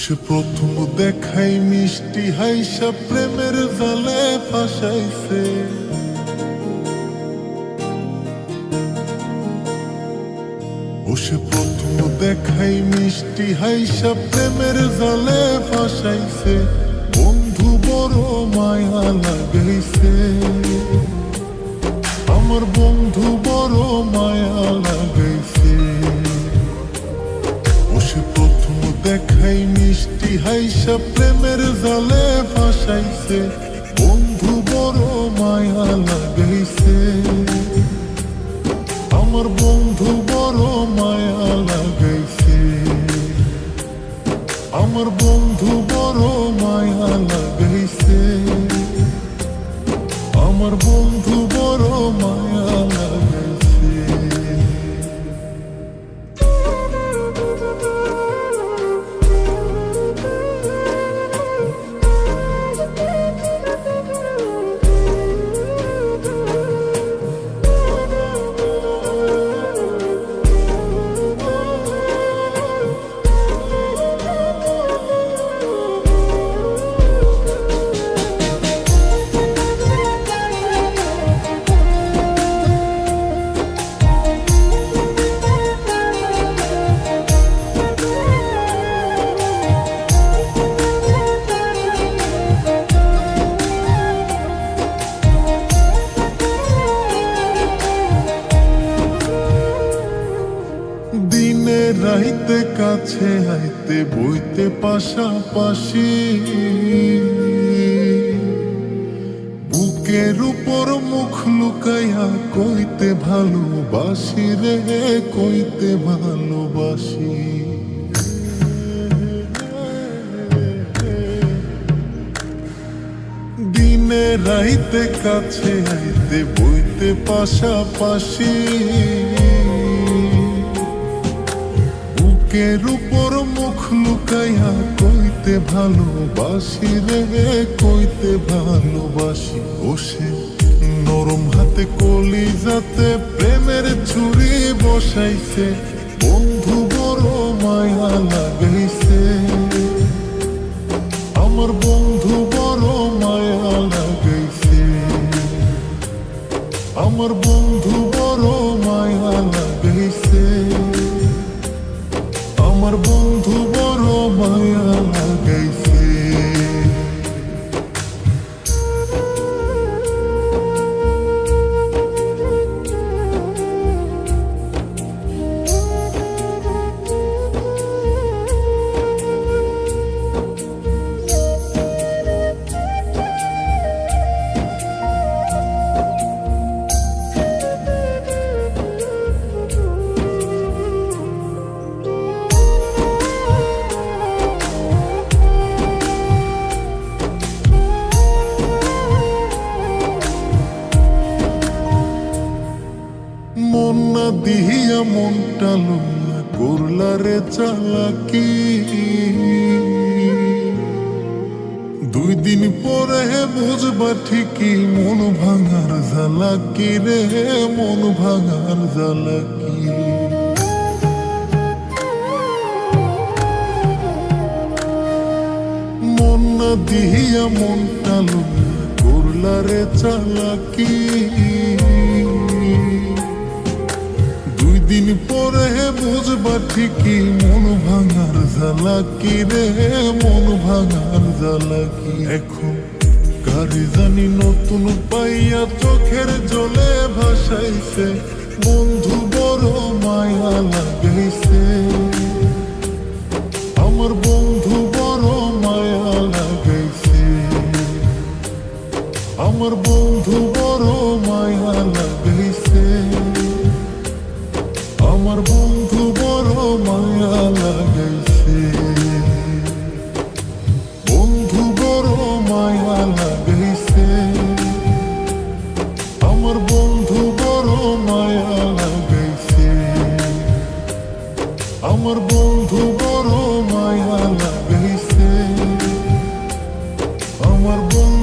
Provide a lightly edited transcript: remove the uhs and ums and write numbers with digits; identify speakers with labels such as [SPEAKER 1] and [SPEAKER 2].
[SPEAKER 1] সে প্রথম দেখাই মিষ্টি হাইসা প্রেমের জালে ফাঁসাইছে। ও সে প্রথম দেখাই মিষ্টি হাইসা প্রেমের জালে ফাঁসাইছে। বন্ধু বড় মায়া লাগাইছে, আমার বন্ধু বড় মায়া লাগাইছে। ও সে প্রথম দেখাই মিষ্টি হাইসা প্রেমের জালে ফাঁসাইছে। বন্ধু বড় মায়া লাগাইছে, আমার বন্ধু বড় মায়া লাগাইছে। আমার বন্ধু বড় মায়া লাগাইছে, আমার বন্ধু বড় মায়া লাগাইছে। দিনে রাইতে কাছে আইতে বইতে পাশাপাশি, বুকের উপর মুখ লুকাইয়া কইতে ভালোবাসি রে, কইতে ভালোবাসি। দিনে রাইতে কাছে আইতে বইতে পাশাপাশি, বুকের উপর মুখ লুকাইয়া কইতে ভালোবাসি রে, কইতে ভালোবাসি। বসে নরম হাতে কলিজাতে প্রেমের ছুরি বসাইছে। বন্ধু বড় মায়া লাগাইছে, আমার বন্ধু বড় মায়া লাগাইছে। আমার বন্ধু বড় মায়া লাগাইছে, আমার বন্ধু বড় মায়া লাগাইছে। মন না দিয়া মনটা লইয়া করলা রে চালাকি। 2 দিন পরে বুঝবা ঠিকই মন ভাঙার জ্বালাকি রে, মন ভাঙার জ্বালাকি। মন না দিয়া মনটা লইয়া করলা রে চালাকি। 2 দিন পরে বুঝবা ঠিকই মন ভাঙার জ্বালাকি রে, মন ভাঙার জ্বালাকি। এখন কারে জানি নতুন পাইয়া চোখের জলে ভাসাইছে। বন্ধু বড় মায়া লাগাইছে, আমার বন্ধু বড় মায়া লাগাইছে। আমার বন্ধু বড় মায়া লাগাইছে, আমার বন্ধু বড় মায়া লাগাইছে। বন্ধু বড় মায়া লাগাইছে, আমার বন্ধু বড় মায়া লাগাইছে। আমার বন্ধু বড় মায়া লাগাইছে, আমার বন্ধু